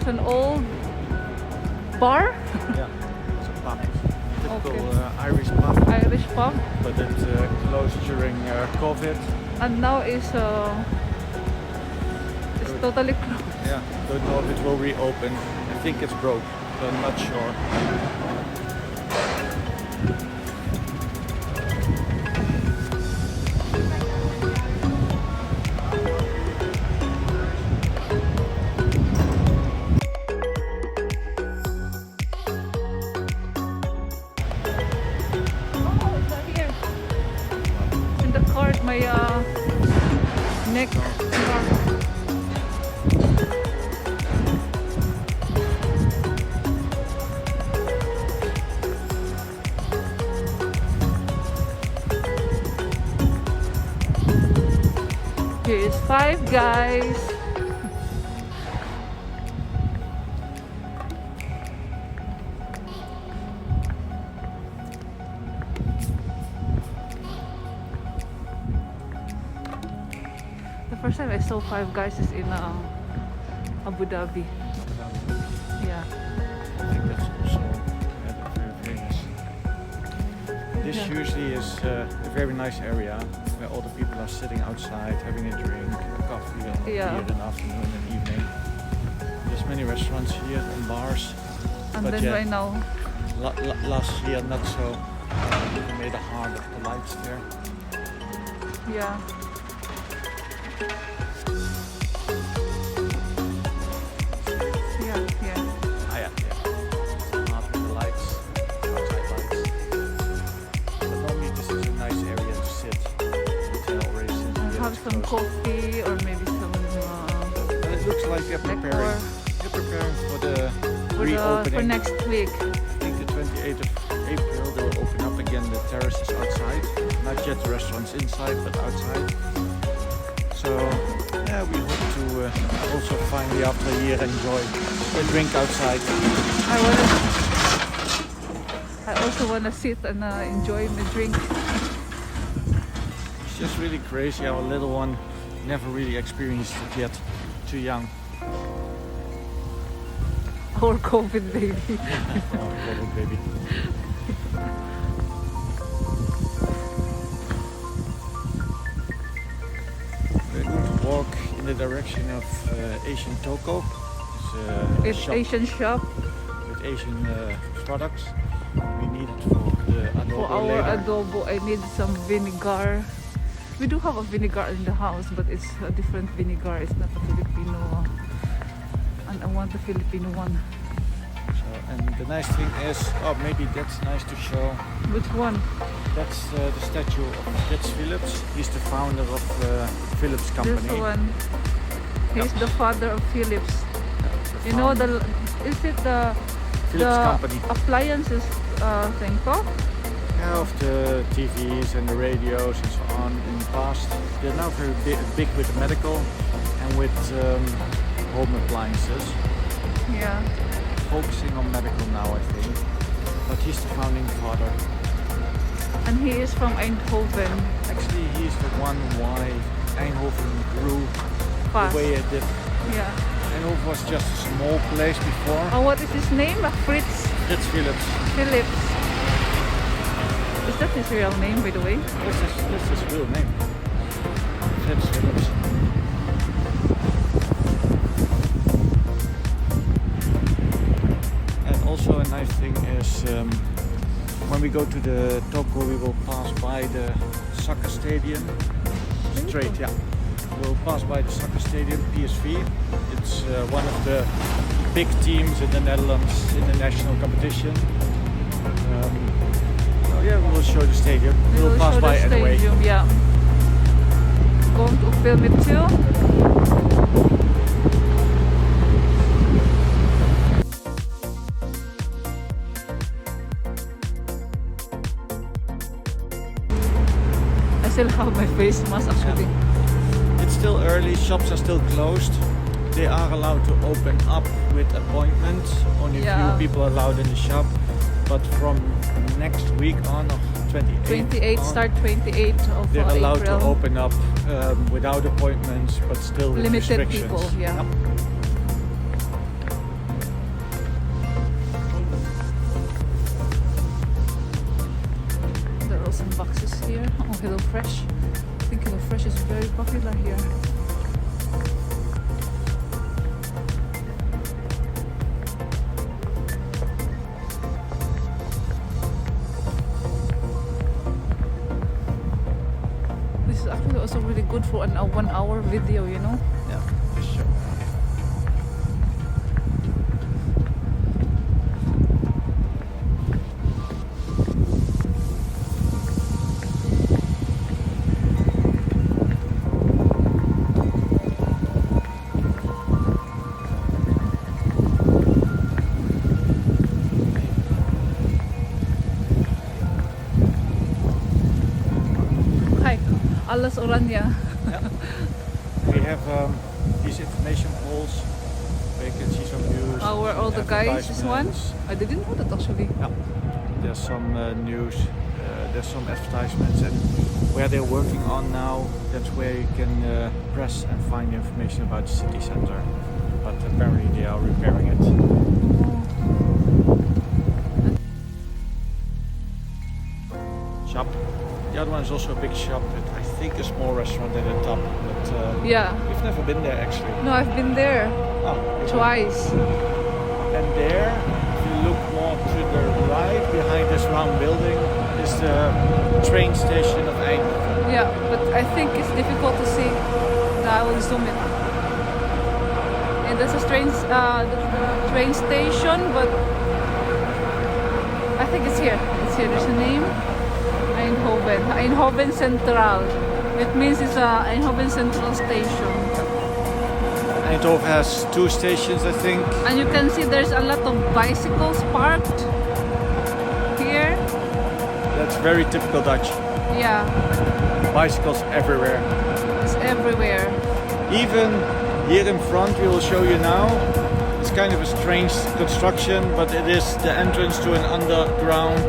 an old bar. Yeah, it's a pub. Typical Okay. Irish pub. Irish pub. But it closed during COVID. And now it's totally closed. Yeah, don't know if it will reopen. I think it's broke, but I'm not sure. My neck. Here's Five Guys. The first time I saw Five Guys is in Abu Dhabi. Yeah. I think that's also very famous. This usually is a very nice area where all the people are sitting outside having a drink, a coffee, or beer in the afternoon and evening. There's many restaurants here and bars. And but then yeah, right now, last year not so. They made a heart of the lights there. yeah. Some coffee or maybe some. And it looks like they're preparing for the reopening. For next week. I think the 28th of April they will open up again the terraces outside. Not yet the restaurants inside, but outside. So yeah, we hope to also finally after a year enjoy a drink outside. I also wanna sit and enjoy my drink. It's just really crazy. Our little one never really experienced it yet. Too young. Our COVID baby. Our COVID baby. We're going to walk in the direction of Asian Toko. It's shop Asian shop. With Asian products. We need it for the adobo For our later. adobo, I need some vinegar. We do have a vinegar in the house, but it's a different vinegar. It's not a Filipino, and I want the Filipino one. So, and the nice thing is, maybe that's nice to show. Which one? That's the statue of Frits Philips. He's the founder of Philips company. This one. He's the father of Philips. The You know founder. Is it the Philips company. appliances thing, ko? Yeah, of the TVs and the radios and so on in the past. They're now very big with medical and with home appliances. Yeah. Focusing on medical now, I think. But he's the founding father. And he is from Eindhoven. Actually, he's the one why Eindhoven grew Fast. the way it did. Yeah. Eindhoven was just a small place before. Oh, what is his name? Frits Frits Philips. Philips. Is that his real name, by the way? That's his real name. Frits Philips. And also a nice thing is when we go to the Toko, we will pass by the soccer stadium. Straight, yeah. We'll pass by the soccer stadium, PSV. It's one of the big teams in the Netherlands in the national competition. Yeah, we will show the stadium. We will pass by anyway. Yeah. Going to film it too. I still have my face mask actually. It's still early, shops are still closed. They are allowed to open up with appointments. Only a few people are allowed in the shop. But from next week on, of 28th Start 28th of they're allowed April. to open up without appointments, but still with Limited restrictions. people, yeah. Fresh. I think Fresh is very popular here. This is actually also really good for a 1 hour video, you know? Yeah, for sure. Hi, Alas Orania. We have these information poles where you can see some news. Oh, where all the guys, this one? advertisements. I didn't know that actually. Yeah, there's some news, there's some advertisements, and where they're working on now, that's where you can press and find information about the city center. But apparently they are repairing it. Shop. The other one is also a big shop, but I think a small restaurant at the top. But Yeah. we've never been there actually. No, I've been there Oh, twice. And there, if you look more to the right, behind this round building, is the train station of Eindhoven. Yeah, but I think it's difficult to see. I will zoom in. And there's a the train station, but I think it's here. It's here. There's a name. Eindhoven. Eindhoven Central. It means it's a Eindhoven Central Station. Eindhoven has 2 stations, I think. And you can see there's a lot of bicycles parked here. That's very typical Dutch. Yeah, Bicycles everywhere. it's everywhere. Even here in front, we will show you now. It's kind of a strange construction, but it is the entrance to an underground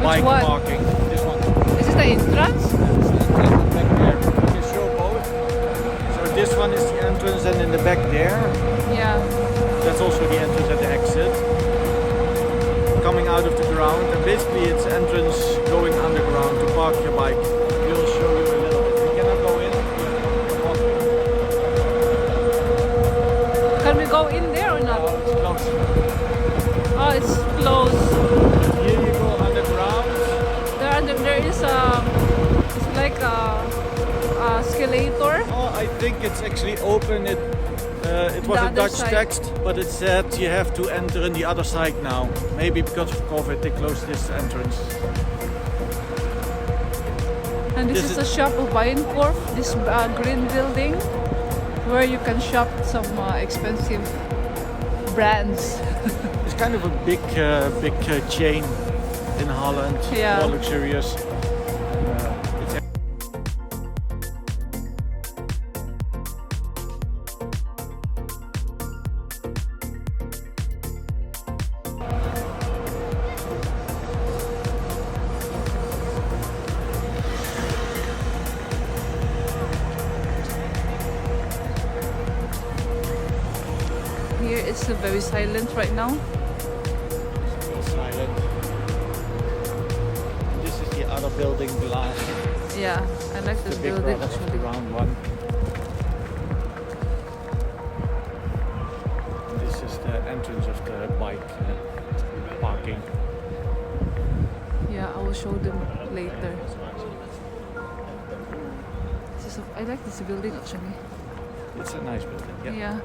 bike one? parking. This one. Is this the entrance? Back there. You can show both. So this one is the entrance, and in the back there, Yeah. that's also the entrance at the exit. Coming out of the ground, and basically it's entrance going underground to park your bike. We'll show you a little bit. We cannot go in. Can we go in there or not? It's closed. Oh, it's closed. Here you go underground. There is it's like a escalator. Oh, I think it's actually open. It was The a other Dutch side. text, but it said you have to enter in the other side now. Maybe because of COVID they closed this entrance. And this This is is- a shop of Bijenkorf, this green building where you can shop some expensive brands. It's kind of a big chain in Holland, Yeah. more luxurious. It's Here it's very silent right now. still silent. This is the other building below. Yeah, I like The this big building brother of the actually. round one. This is the entrance of the bike parking. Yeah, I will show them later. I like this building actually. It's a nice building. Yeah. Yeah.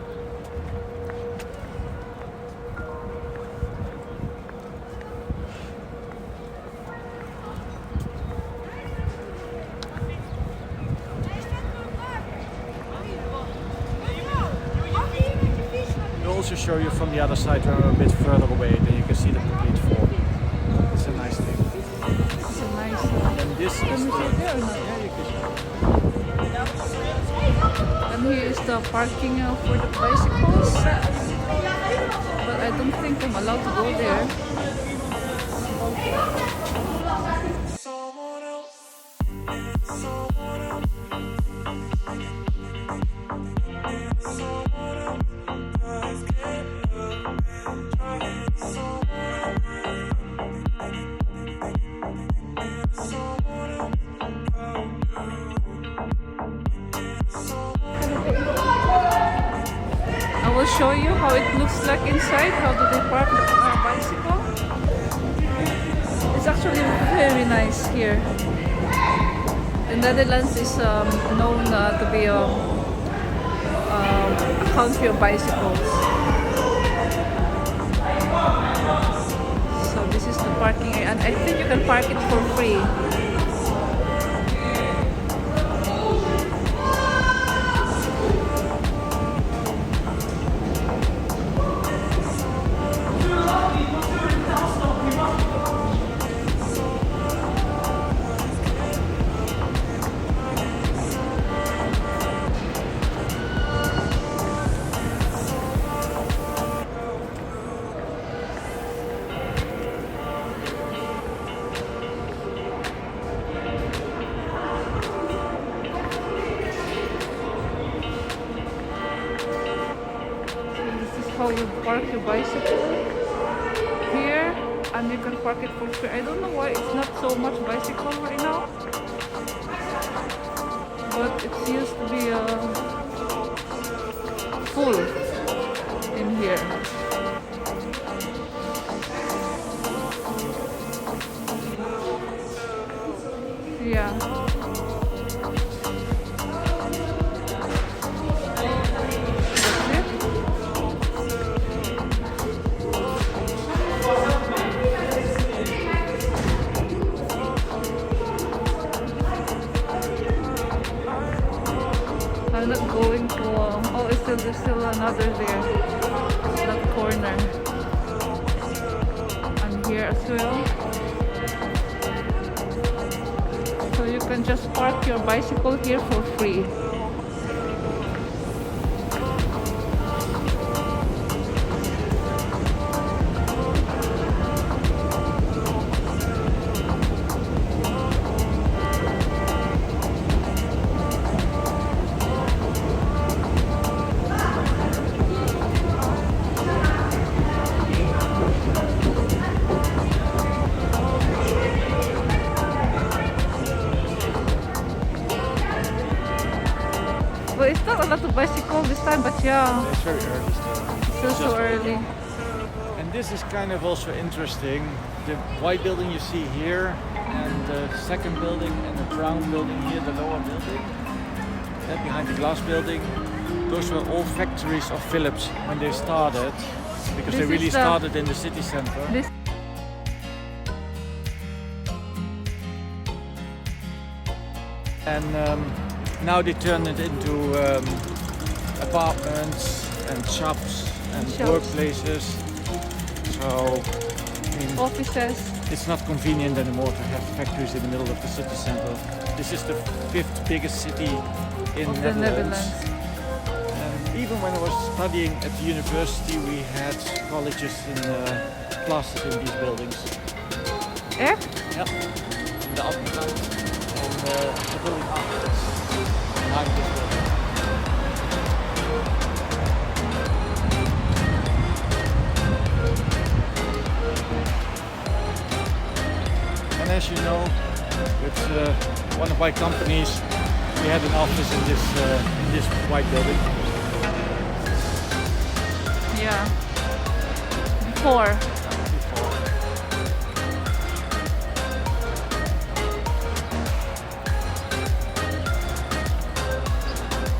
We'll also show you from the other side when we're a bit further away, then you can see the complete fall. It's a nice thing. It's a nice. And this Can is we the... sit there or not? Yeah, you can. And here is the parking for the bicycles. But I don't think I'm allowed to go there. how it looks like inside. How do they park the bicycle? It's actually very nice here. The Netherlands is known to be a country of bicycles. So this is the parking area, and I think you can park it for free. How you park your bicycle here, and you can park it for free. I don't know why it's not so much bicycle right now, but it used to be full in here. Yeah. I'm not going to. Oh, there's still another there. That corner. I'm here as well. So you can just park your bicycle here for free. Well, it's not a lot of bicycle this time, but yeah, It's very early still. still so early. And this is kind of also interesting. The white building you see here, and the second building, and the brown building here, the lower building, that behind the glass building, those were all factories of Philips when they started, because they This really is the- started in the city center. This And now they turn it into apartments and shops and Shops. workplaces. So I mean, offices. it's not convenient anymore to have factories in the middle of the city center. This is the fifth biggest city in Of the Netherlands. And even when I was studying at the university, we had colleges in classes in these buildings. Eh? Yeah, in the Alpenland and the building afterwards, behind this building. And as you know, with one of my companies, we had an office in this white building. Yeah. Before. Before.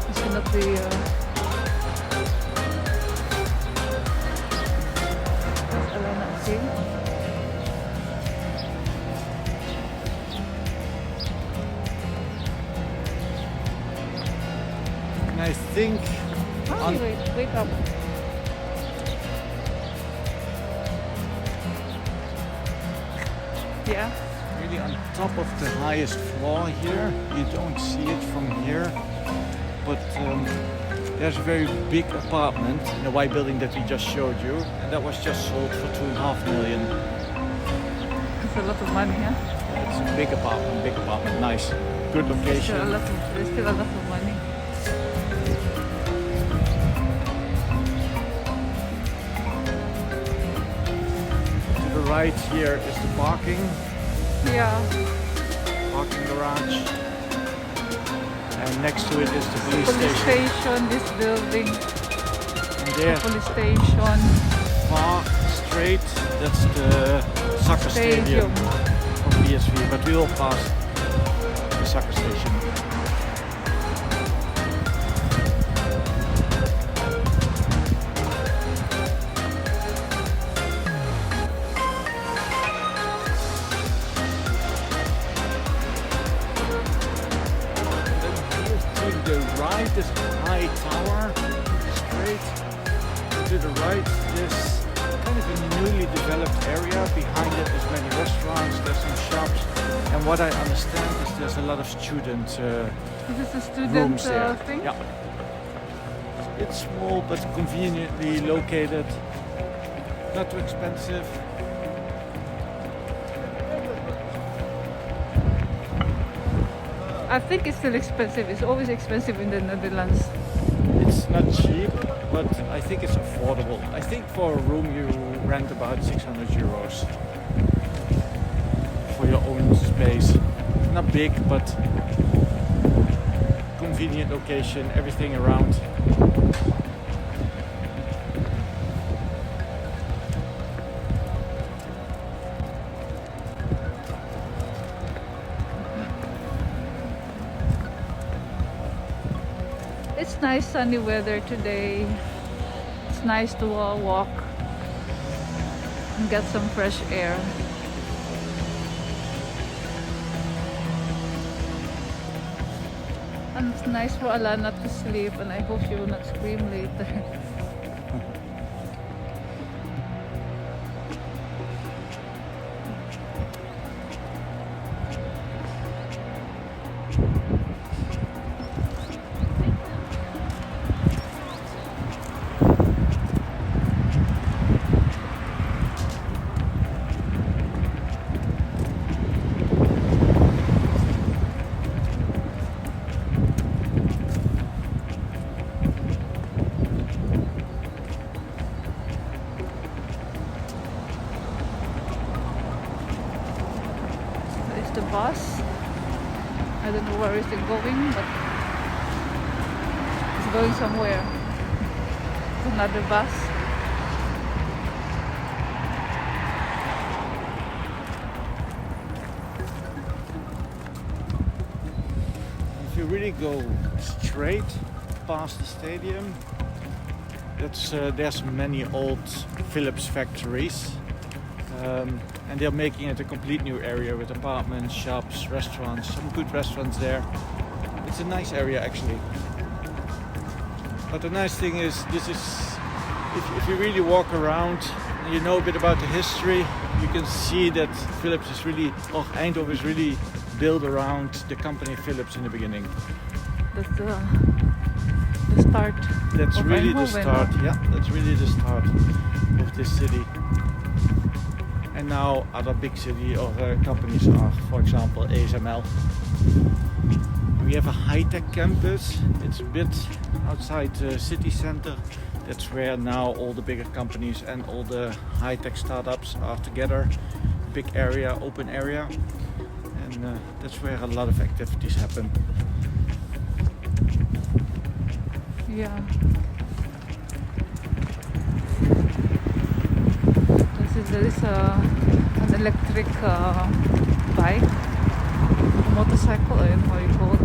It's not the. See? And I think Oh, wait up. Yeah. really on top of the highest floor here, you don't see it from here, but there's a very big apartment in the white building that we just showed you, and that was just sold for 2.5 million. It's a lot of money, huh? It's a big apartment, nice, good location. There's still a lot of money. To the right here is the parking garage, and next to it is the police Police station. station, this building. And there, police station, far straight, that's the soccer stadium of PSV, but we will pass the soccer station. To the right is a high tower, straight to the right there's kind of a newly developed area. Behind it there's many restaurants, there's some shops, and what I understand is there's a lot of student this is a student rooms there. thing? Yeah. It's small but conveniently located, not too expensive. I think it's still expensive. It's always expensive in the Netherlands. It's not cheap, but I think it's affordable. I think for a room you rent about 600 euros for your own space. Not big, but convenient location, everything around. It's nice sunny weather today. It's nice to walk and get some fresh air. And it's nice for Alana to sleep, and I hope she will not scream later. The bus. I don't know where is it going, but it's going somewhere. It's another bus. If you really go straight past the stadium, there's many old Philips factories. And they're making it a complete new area with apartments, shops, restaurants, some good restaurants there. It's a nice area actually. But the nice thing is, this is, if you really walk around, you know a bit about the history, you can see that Philips is really, or Eindhoven is really built around the company Philips in the beginning. That's the start. That's of really the Eindhoven. start, yeah, that's really the start of this city. And now other big city or companies are, for example, ASML. We have a high-tech campus. It's a bit outside the city center. That's where now all the bigger companies and all the high-tech startups are together. Big area, open area. And that's where a lot of activities happen. Yeah. There is an electric bike, motorcycle, I don't know how you call it.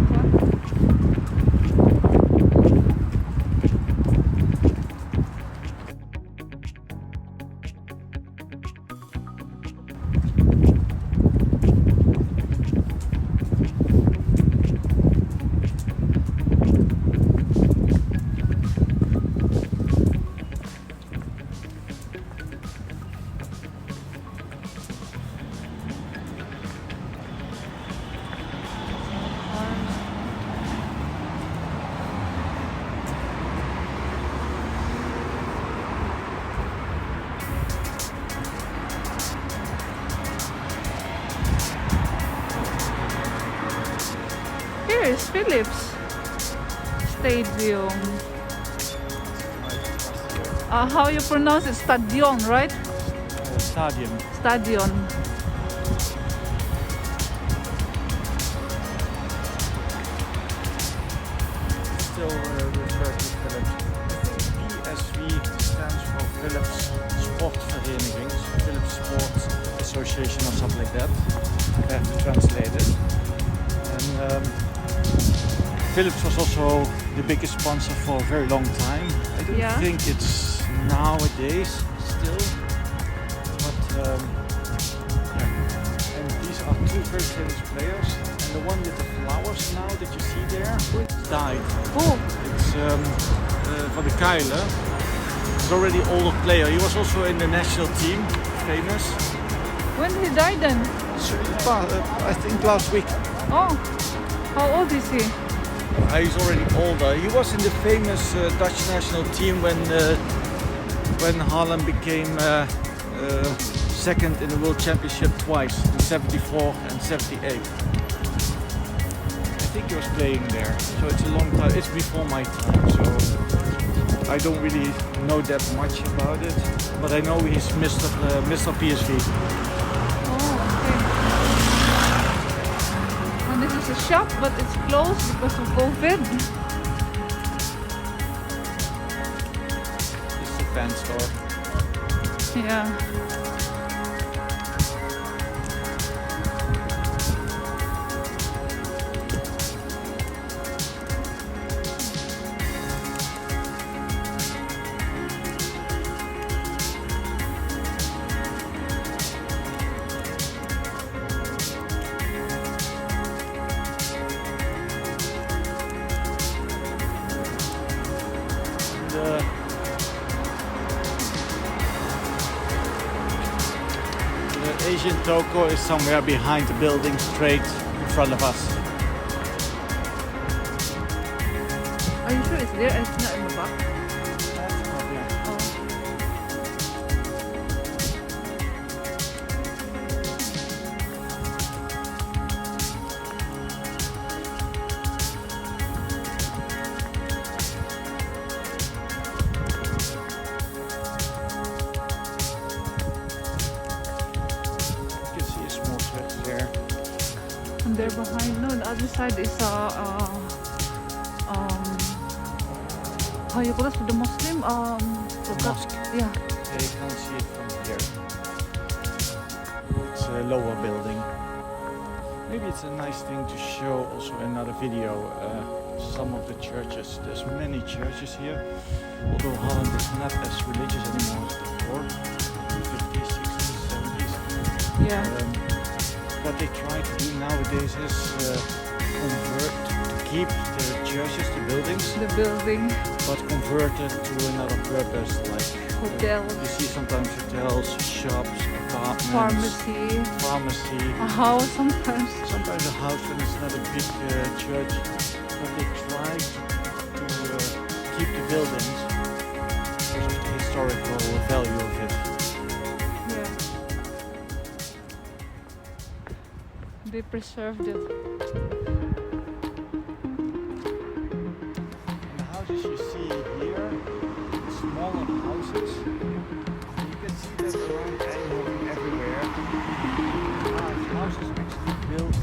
Here is Philips Stadium. How you pronounce it? Stadion, right? Stadium. Stadion. Still referred to Philips. PSV Philips Sportvereniging, Philips Sports Association or something like that. I have to translate it. And Philips was also the biggest sponsor for a very long time. I don't think it's nowadays still, but yeah. And these are two very famous players. And the one with the flowers now that you see there died. Oh, It's Van de Keiler. He's already older player. He was also in the national team, famous. when he died then? So, I think last week. Oh, how old is he? He's already older. He was in the famous Dutch national team when Holland became second in the World Championship twice, in '74 and '78. I think he was playing there, so it's a long time. It's before my time, so I don't really know that much about it. But I know he's Mr. PSV. Oh, okay. And this is a shop, but it's closed because of COVID. This is a fan store. Yeah. The Asian toko is somewhere behind the building, straight in front of us. Are you sure it's there and it's not in the back? Oh. You can see a small church there. And there behind, no, the other side is how you call it, the Muslim Mosque. Yeah. Yeah, you can't see it from here. It's a lower building. Maybe it's a nice thing to show also in another video some of the churches. There's many churches here, although Holland is not as religious anymore as before, 50s, 60s, 70s. Yeah. What they try to do nowadays is convert, to keep the churches, the buildings, The building, but convert it to another purpose, like hotels, you see sometimes hotels, shops, apartments, pharmacy. a house sometimes. Sometimes a house when it's not a big church, but they try to keep the buildings because of the historical value of it. Yeah. They preserved it. And the houses you see here, the smaller houses, you can see that around Eindhoven everywhere. Houses actually built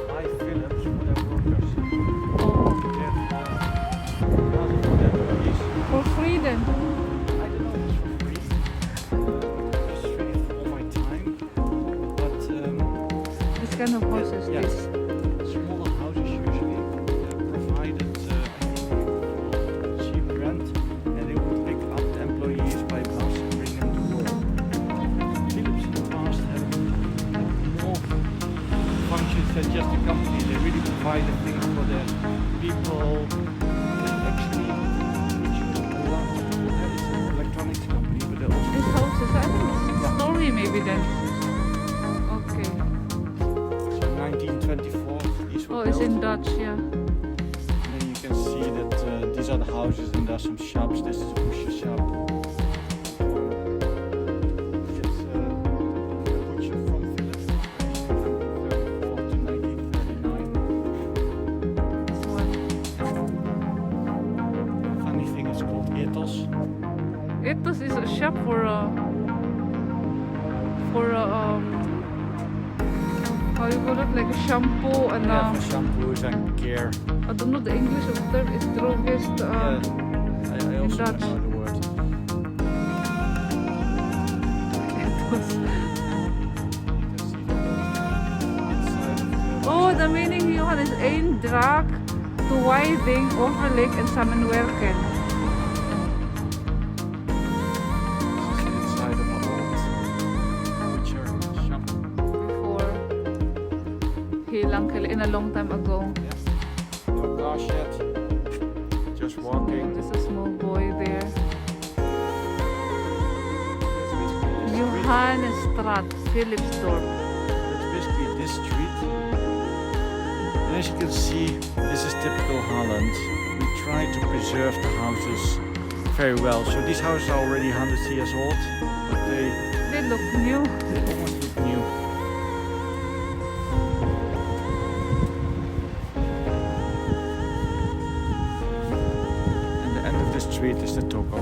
by Philips for their workers. Oh, Houses for their employees. for free then. I don't know if it's for free. Just free for all my time. But This kind of houses, yeah. this. Smaller houses usually provided cheap rent, and they would pick up the employees by bus and bring them to work. Philips in the past had more functions than just a company. They really provided things for the people. They actually a lot of it's an electronics company, but they also These houses, I think it's a story maybe then. Okay. so 1924 these were Oh, it's built. in Dutch, yeah. Then you can see that these are the houses and there's some shops. This is a butcher shop. It's a butcher from Philips, 1934 to 1939. This one. Funny thing is called Ethos. Ethos is a shop for how you call it, like a shampoo and Yeah, for shampoos and care. I don't know the English of the term, it's drogist. Yeah, I also don't Dutch. know the word. the meaning, Johan, is Eindhoven to Whiting, Overlake, and Samenwerken. This is inside of an old furniture shop. Before, in a long time ago. Yes. No car shed. Just walking. There's a small boy there. That's basically this street. Johannesstraat, Philipsdorp. That's basically this street. And as you can see, this is typical Holland. We try to preserve the houses very well. So these houses are already 100 years old, but They look new. almost look new. And the end of the street is the Toko.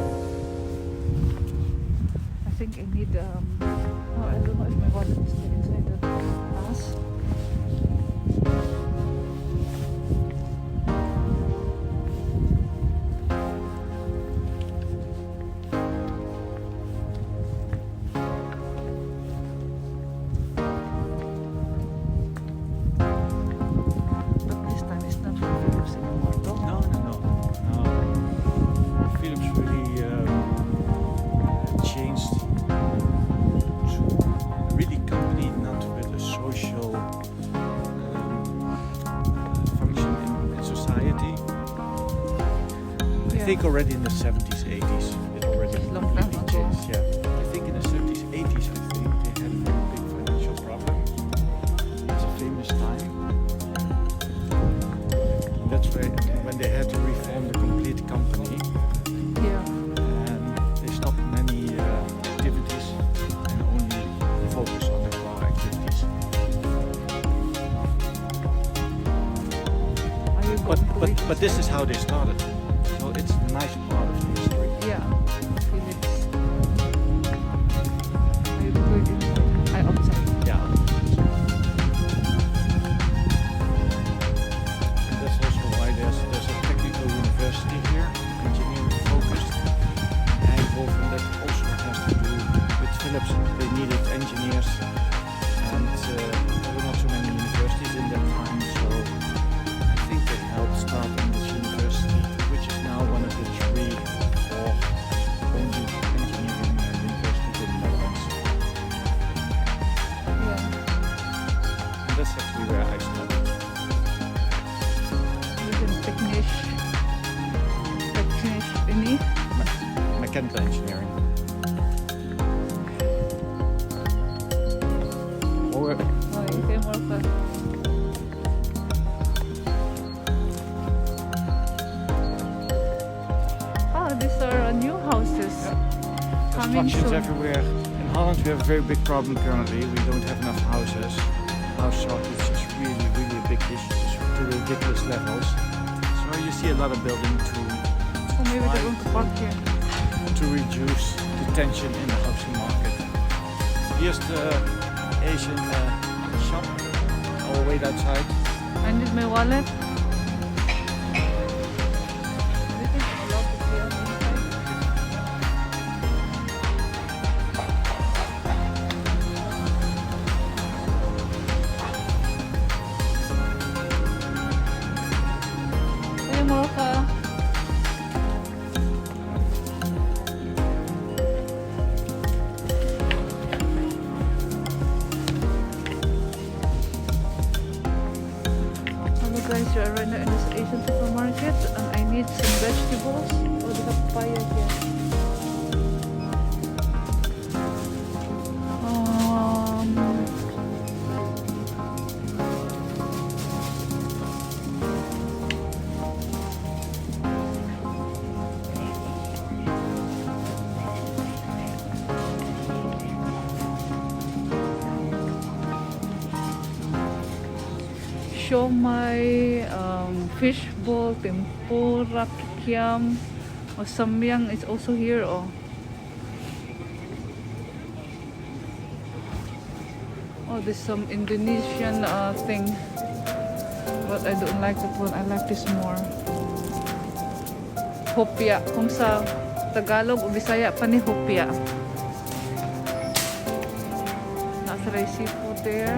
I think I need oh, I don't know if my wallet is still inside the house. But this time it's not from Philips anymore, though. No. Philips really changed to a really company not with a social function in society. I Yeah. think already in the 70s, 80s, it already Long time really ago. changed. Yeah, I think in the 70s, 80s, I think they had a very big financial problem. It's a famous time. That's when they had to reform the complete company. Yeah. And they stopped many activities and only focus on the core activities. Are you going to reach But this is how they started. So it's a nice part of the history. Yeah, Philips. Are you going inside? I outside. Yeah. And that's also why there's a technical university here, engineering focused. Eindhoven, that also has to do with Philips. They needed engineers, and there were not so many universities in that time, so I think they helped starting this university, which is now one of the 3 or 4 only engineering universities in the Netherlands. Yeah. And that's actually where I studied. You can technisch ini. Mechanical engineering. Or Oh, you can work at. Oh, these are new houses coming constructions soon. everywhere. In Holland we have a very big problem currently. We don't have enough houses. House shortage is really a big issue to ridiculous levels. So you see a lot of building Oh, maybe they're going to park here. to reduce the tension in the housing market. Here's the Asian shop. I'll wait outside. I need my wallet. This is allowed to see on inside. Goedemorgen. Hello guys, we are right now in this Asian supermarket and I need some vegetables. Oh, they have papaya here. Siomai, fishball, tempura, kikiam, or samyang is also here. Oh, there's some Indonesian thing, but I don't like that one. I like this more. Hopia, kung sa Tagalog o Bisaya pa ni hopia. Nasa seafood there.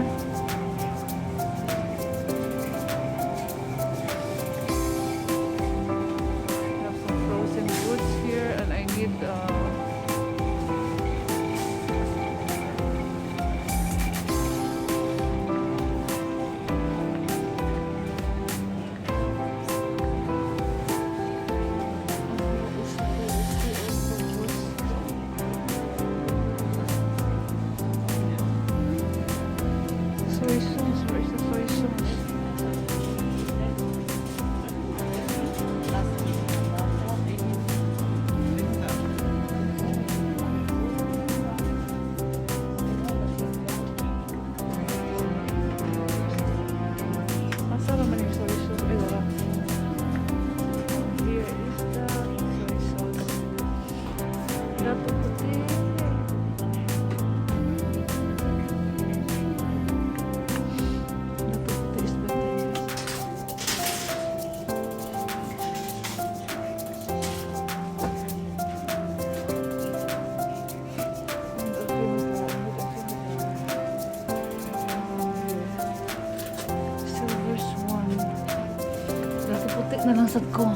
na lang sad ko.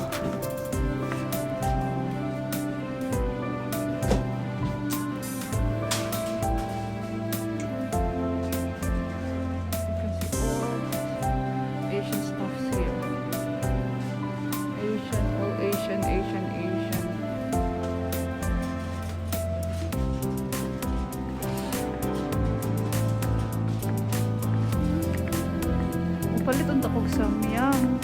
Asian stuffs here. Asian, all Asian, Asian, Asian. Upalit ang takog sa miyang.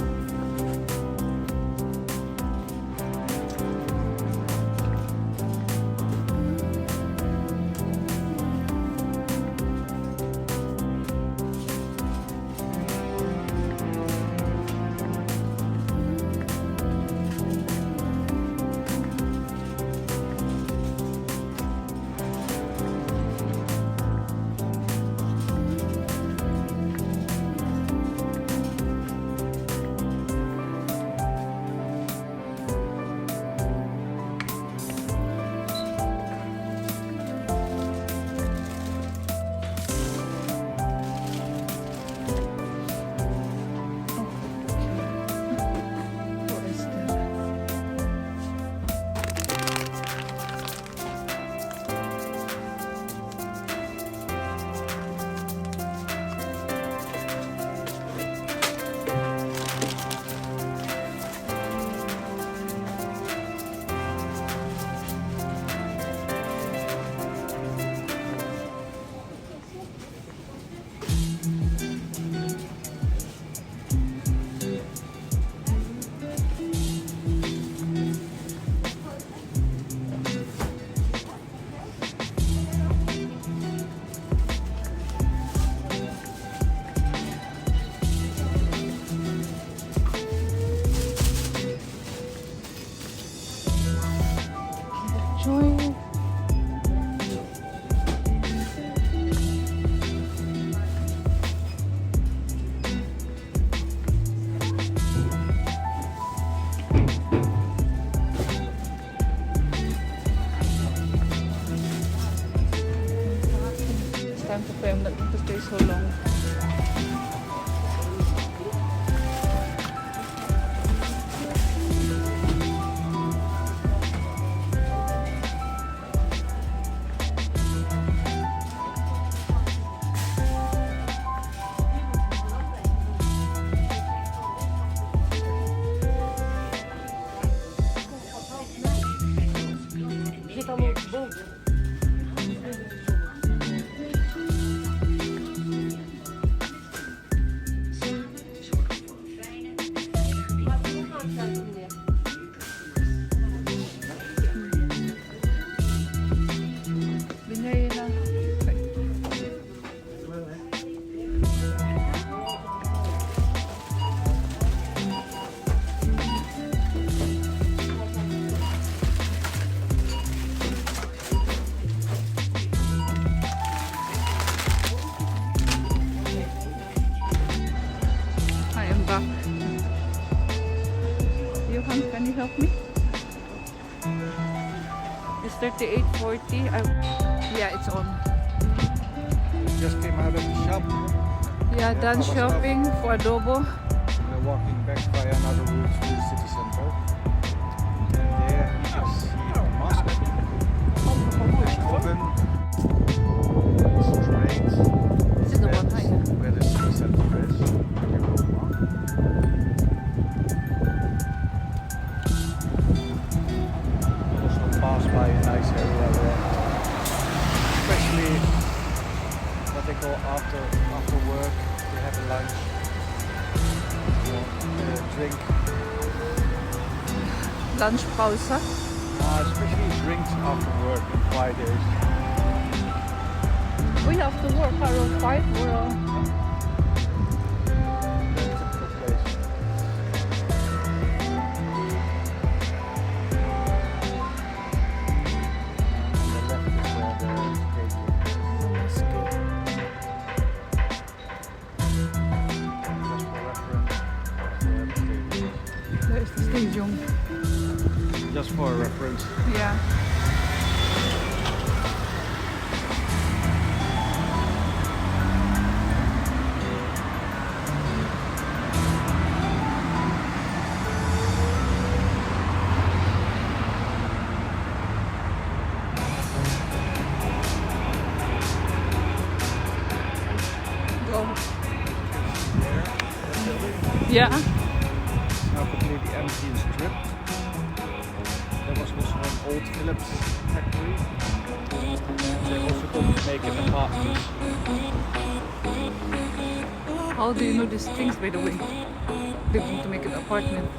Joy. It's time to pay. I'm not going to stay so long. Binay na. I am back. Johan, can you help me? It's 38.40. Yeah, it's on. Just came out of the shop. Yeah, done shopping for adobo. We're walking back via another route to the city center. And there you can see the mosque. Eindhoven. Straight. This is the one, That's yeah. where the city center is. Also pass by a nice area there. Especially what they call after work. They have a lunch. Drink. Lunch pausa. Especially drinks after work on Fridays. We have to work around 5 or That's a typical place. On the left is where the stadium is. Just for reference, that's where the stadium is. There's the stadium. Just for reference. Yeah. Yeah. It's now completely empty and stripped. There was also an old Philips factory. They're also going to make it apartments. How do you know these things, by the way? They want to make an apartment.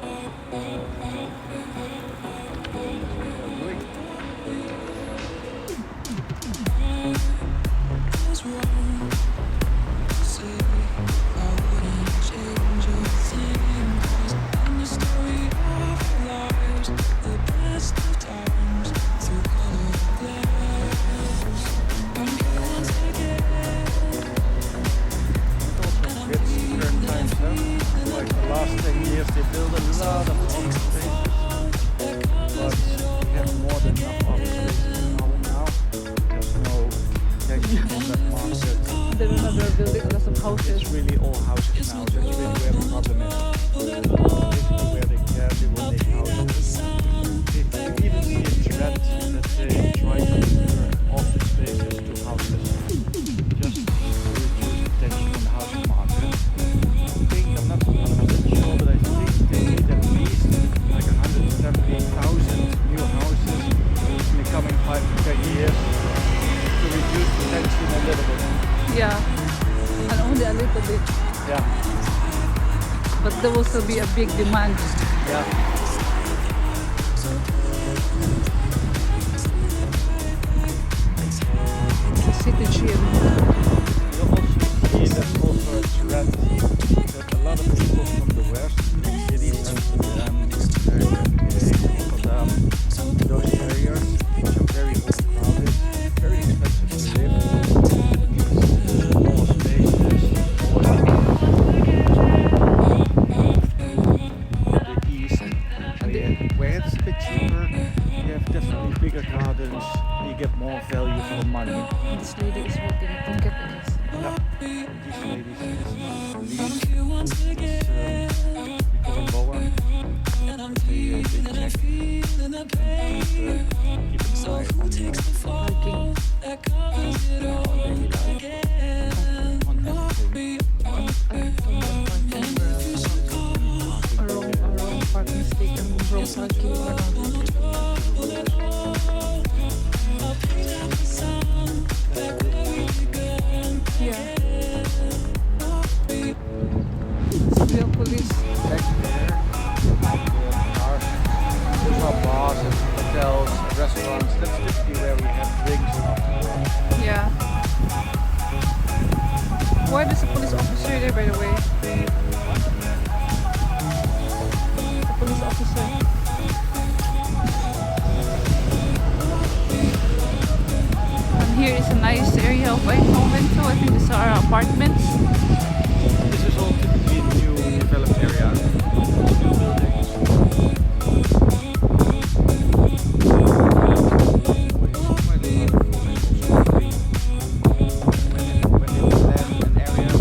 Like the last 10 years they built a lot of office space, but we have more than enough office space in Eindhoven now. There's no tension on that market. They're another building, lots of houses. It's really all houses now, that's really where the problem is. Basically where they can, they will make houses. You even see a trend that they try to convert office spaces to houses, just to reduce the tension on the housing market. I'm not 100% sure, but I think they need at least like 170,000 new houses in the coming 5 to 10 years to reduce the tension a little bit. Yeah, and only a little bit. Yeah. But there will still be a big demand. Yeah. City chill. You also see that's also a trend that a lot of people from the west, big cities, Amsterdam, Rotterdam, those areas, which are very overcrowded, very expensive to live, these small spaces, or the east, where it's a bit cheaper, you have definitely bigger gardens, you get more value for money. This lady is working at Ticket, I guess. Yeah, these ladies is becoming lower. They check and keep an eye Parking. on everything. A wrong parking stick and wrong parking. Yeah. Still police. Back there, those are bars and hotels, restaurants. That's typically where we have drinks and alcohol. Yeah. Why is the police officer there, by the way? The police officer. And here is a nice area of Eindhoven too. I think these are apartments. This is all typically new developed area. New buildings. Quite a lot of when they plan an area,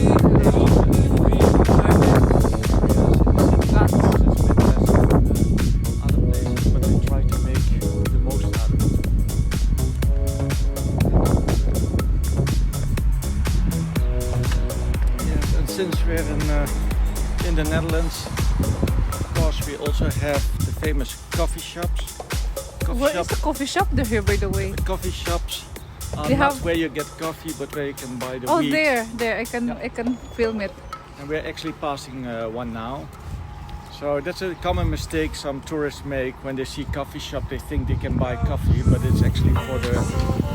they also other places, but they try to make the most out of it. Yes, and since we're in the Netherlands, of course we also have the famous coffee shops. Where is the coffee shop there here, by the way? The coffee shops are They not have- where you get coffee, but where you can buy the Oh, weed. there. I can film it. And we're actually passing one now. So that's a common mistake some tourists make when they see coffee shop. They think they can buy coffee, but it's actually for the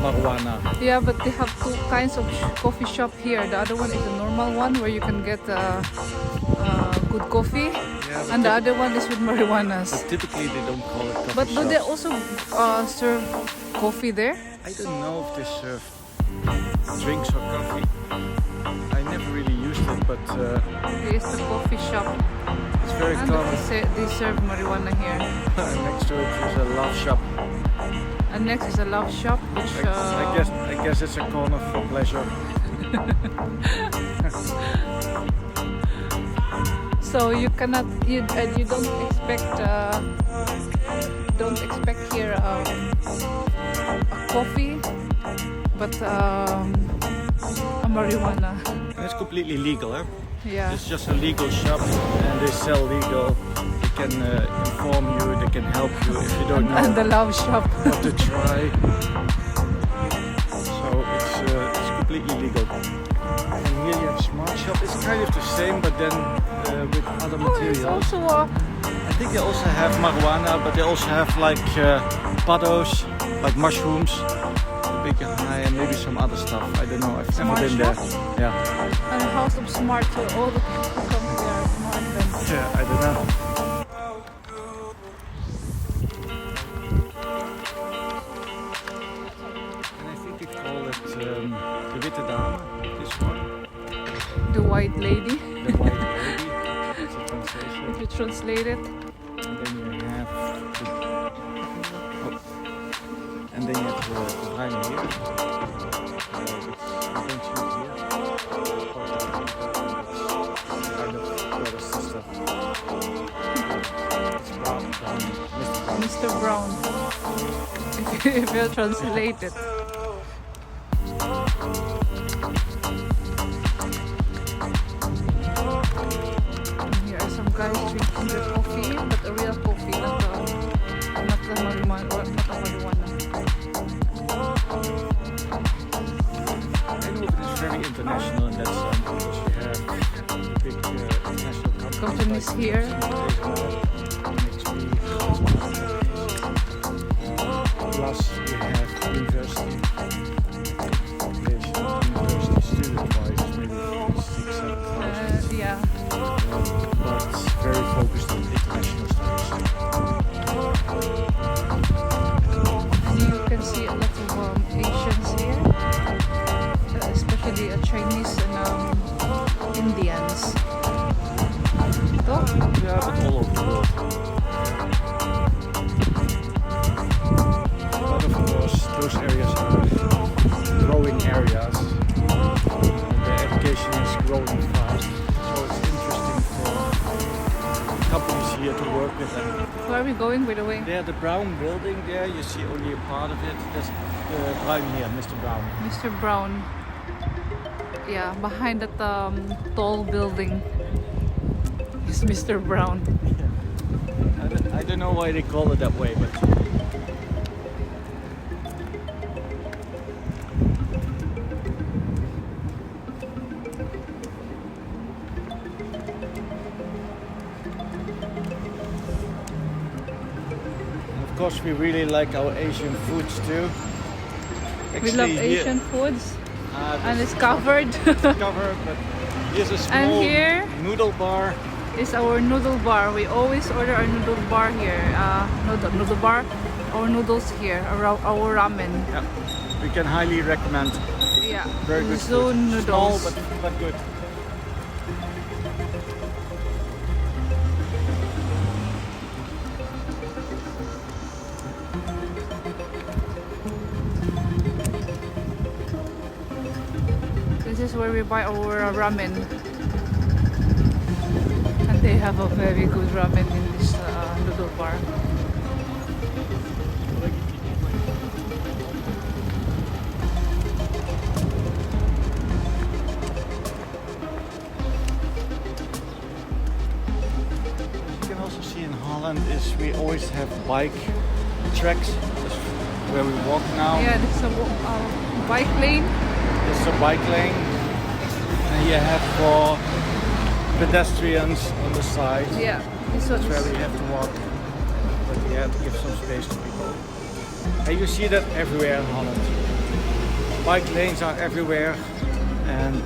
marijuana. Yeah, but they have two kinds of coffee shop here. The other one is a normal one where you can get good coffee, Yeah, and the other one is with marijuanas. typically they don't call it coffee But do they shops. also serve coffee there? I don't know if they serve drinks or coffee. I never really used it, but Here's the coffee shop, it's very and common. they serve marijuana here. Next to it is a love shop. And next is a love shop, which I guess it's a corner for pleasure. so you cannot you don't expect here a coffee, but a marijuana. it's completely legal, eh? Yeah. It's just a legal shop and they sell legal. They can inform you, they can help you if you don't know And the love shop. what to try. So it's completely legal. And here you have Smart Shop. It's kind of the same, but then with other Oh, it's materials. also I think they also have marijuana, but they also have like pados, like mushrooms, big high, and maybe some other stuff. I don't know. I've Smart never been shop? there. Yeah. a house of smart, so all the people who come here are smart. Then. Yeah, I don't know. And I think they call it the witte dame, this one. The white lady, The white lady. That's a translation. if you translate it. And then you have the, and then you have the bruine here. I don't choose here. Kind of brother sister. It's brown, Mr. Brown, if you translate it. And here are some guys drinking their coffee, but a real coffee, not the marijuana. Eindhoven is very international in that sense because you have big international Companies here. Plus you have university population, university student-wise, maybe 6,000-7,000. Yeah. But very focused on international studies. And you can see a lot of Asians here, especially Chinese and Indians. Ito? Yeah, but all over the world. But of course, those areas are growing areas. The education is growing fast, so it's interesting for companies here to work with them. Where are we going, by the way? There, the brown building there, you see only a part of it. That's the Brown here, Mr. Brown. Mr. Brown. Yeah, behind that tall building is Mr. Brown. I don't know why they call it that way, but of course we really like our Asian foods too. We love Actually, Asian foods, and this it's covered. covered, but here's a small And here noodle bar. is our noodle bar. We always order our noodle bar here. Noodle bar, our noodles here, our ramen. Yeah, we can highly recommend. Yeah, Very good Zone food. Small noodles. but good. This is where we buy our ramen. And they have a very good ramen in this noodle bar. You can also see in Holland is we always have bike tracks. That's where we walk now. Yeah, this is a bike lane. This is a bike lane, and you have for pedestrians on the side. Yeah, this That's one where is. we have to walk, but you have to give some space to people. And you see that everywhere in Holland. Bike lanes are everywhere, and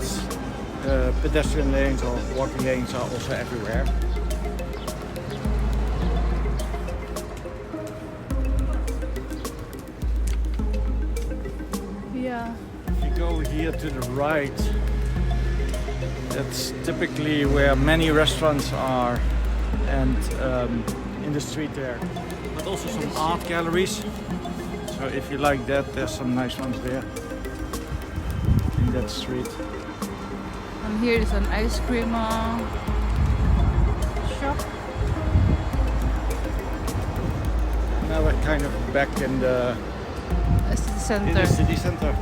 pedestrian lanes or walking lanes are also everywhere. Yeah. If you go here to the right, that's typically where many restaurants are, and in the street there. But also some art galleries. So if you like that, there's some nice ones there in that street. And here is an ice cream shop. Now we're kind of back in the City city center. center.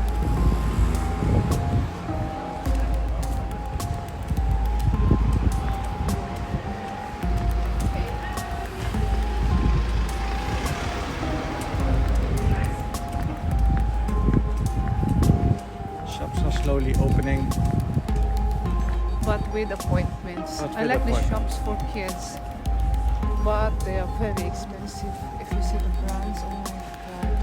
opening. But with appointments. But I with like the appointments. shops for kids, but they are very expensive. If you see the brands, oh my god,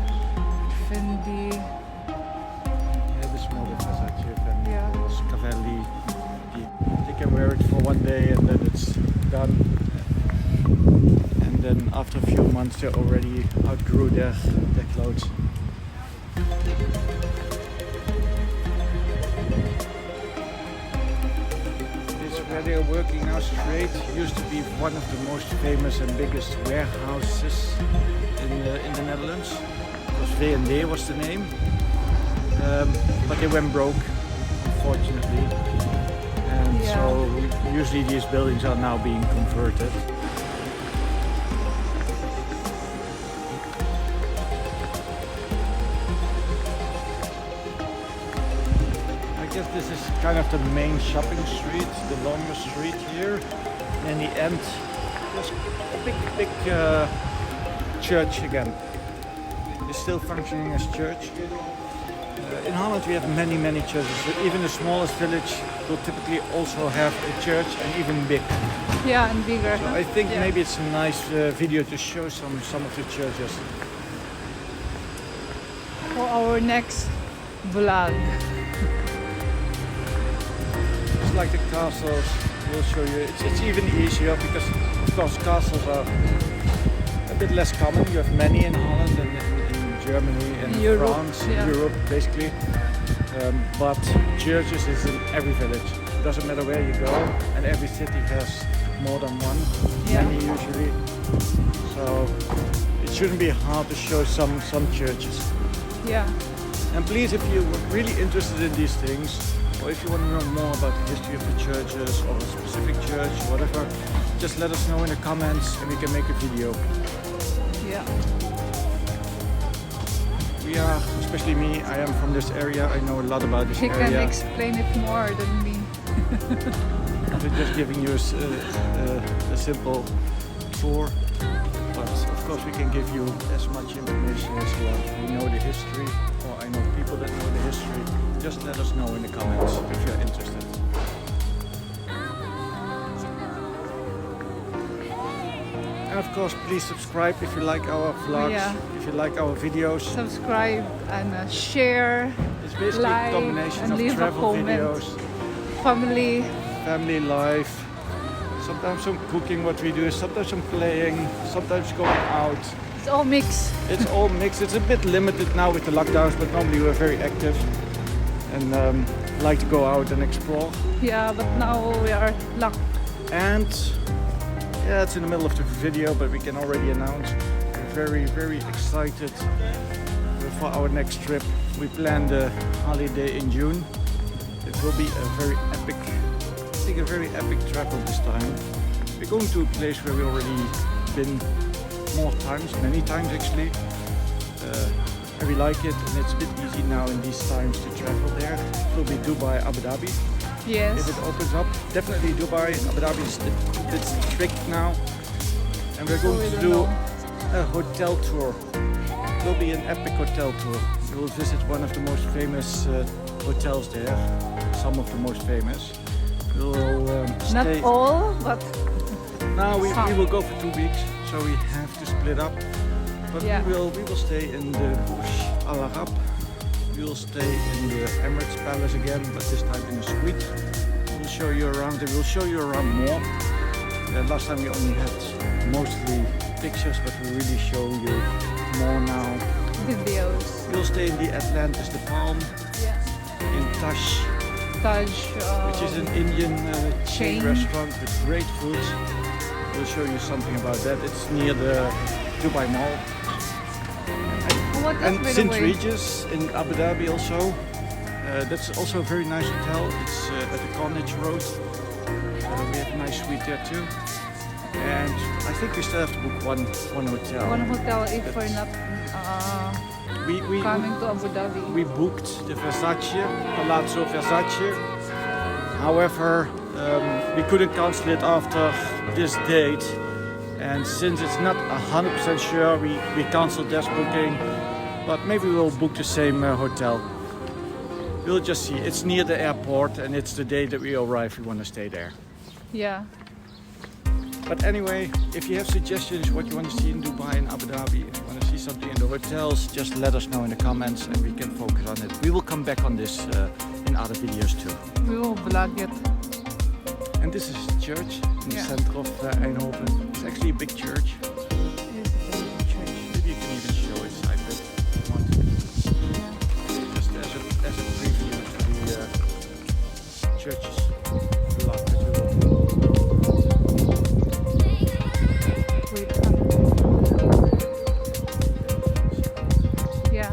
Fendi. Yeah, the smaller Versace and Yeah. Scavelli. They can wear it for one day and then it's done. And then after a few months they already outgrew their clothes. This where they are working now straight used to be one of the most famous and biggest warehouses in the Netherlands. It was V&D was the name. But they went broke, unfortunately. And Yeah. so usually these buildings are now being converted. I guess this is kind of the main shopping street, the longest street here. And in the end, there's a big church again. It's still functioning as church. In Holland we have many churches. Even the smallest village will typically also have a church and even big. Yeah, and bigger. So huh? I think Yeah. maybe it's a nice video to show some of the churches. For our next vlog. Just like the castles, we'll show you. It's even easier because of course castles are a bit less common. You have many in Holland and in Germany and Europe, France, yeah. Europe basically. But churches is in every village. Doesn't matter where you go, and every city has more than one. Yeah. Many usually. So it shouldn't be hard to show some churches. Yeah. And please, if you're really interested in these things, or if you want to know more about the history of the churches or a specific church, whatever, just let us know in the comments and we can make a video. Yeah. We are, especially me, I am from this area, I know a lot about this He can area. explain it more than me. We're just giving you a simple tour, but of course we can give you as much information as you want. We know the history, or I know people that know the history. Just let us know in the comments if you're interested. And of course, please subscribe if you like our vlogs, Yeah. if you like our videos. Subscribe and share, It's basically like, a combination and of leave a travel comment. videos, family. family life, sometimes some cooking what we do, sometimes some playing, sometimes going out. It's all mixed. It's all mixed. It's a bit limited now with the lockdowns, but normally we're very active and like to go out and explore. Yeah, but now we are locked. And yeah, it's in the middle of the video, but we can already announce we're very excited for our next trip. We planned a holiday in June. It will be a very epic, I think a very epic travel this time. We're going to a place where we've already been more times, many times actually. And we like it, and it's a bit easy now in these times to travel there. It will be Dubai, Abu Dhabi. Yes. If it opens up, definitely Dubai. Abu Dhabi is a bit strict now. And we're going we to don't do know. a hotel tour. It will be an epic hotel tour. We will visit one of the most famous hotels there, some of the most famous. We'll Not stay. all, but Now we some. will go for 2 weeks, so we have to split up. But Yeah. we will stay in the Burj Al Arab. We will stay in the Emirates Palace again, but this time in the suite. We'll show you around, and we'll show you around more. Last time we only had mostly pictures, but we really show you more now. videos. We'll stay in the Atlantis, the Palm, Yeah. in Tash, Taj. which is an Indian chain chain. restaurant with great food. We'll show you something about that. It's near the Dubai Mall. What And else, by the St. way? Regis in Abu Dhabi also. That's also a very nice hotel. It's at the Carnage Road. We have a nice suite there too. And I think we still have to book one hotel. One hotel if we're not We coming to Abu Dhabi. we booked the Versace, Palazzo Versace. However, we couldn't cancel it after this date. And since it's not 100% sure, we canceled this booking. But maybe we'll book the same hotel. we'll just see. It's near the airport and it's the day that we arrive. We want to stay there. Yeah. But anyway, if you have suggestions what you want to see in Dubai and Abu Dhabi, if you want to see something in the hotels, just let us know in the comments and we can focus on it. We will come back on this in other videos too. We will vlog it. And this is a church in the center of Eindhoven. It's actually a big church. It is a very big church. Maybe you can even show inside if you want to. Just as a preview to the churches. Vlog that we will do. Wait. Yeah.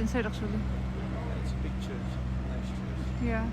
inside actually. It's a big church, nice church. Yeah.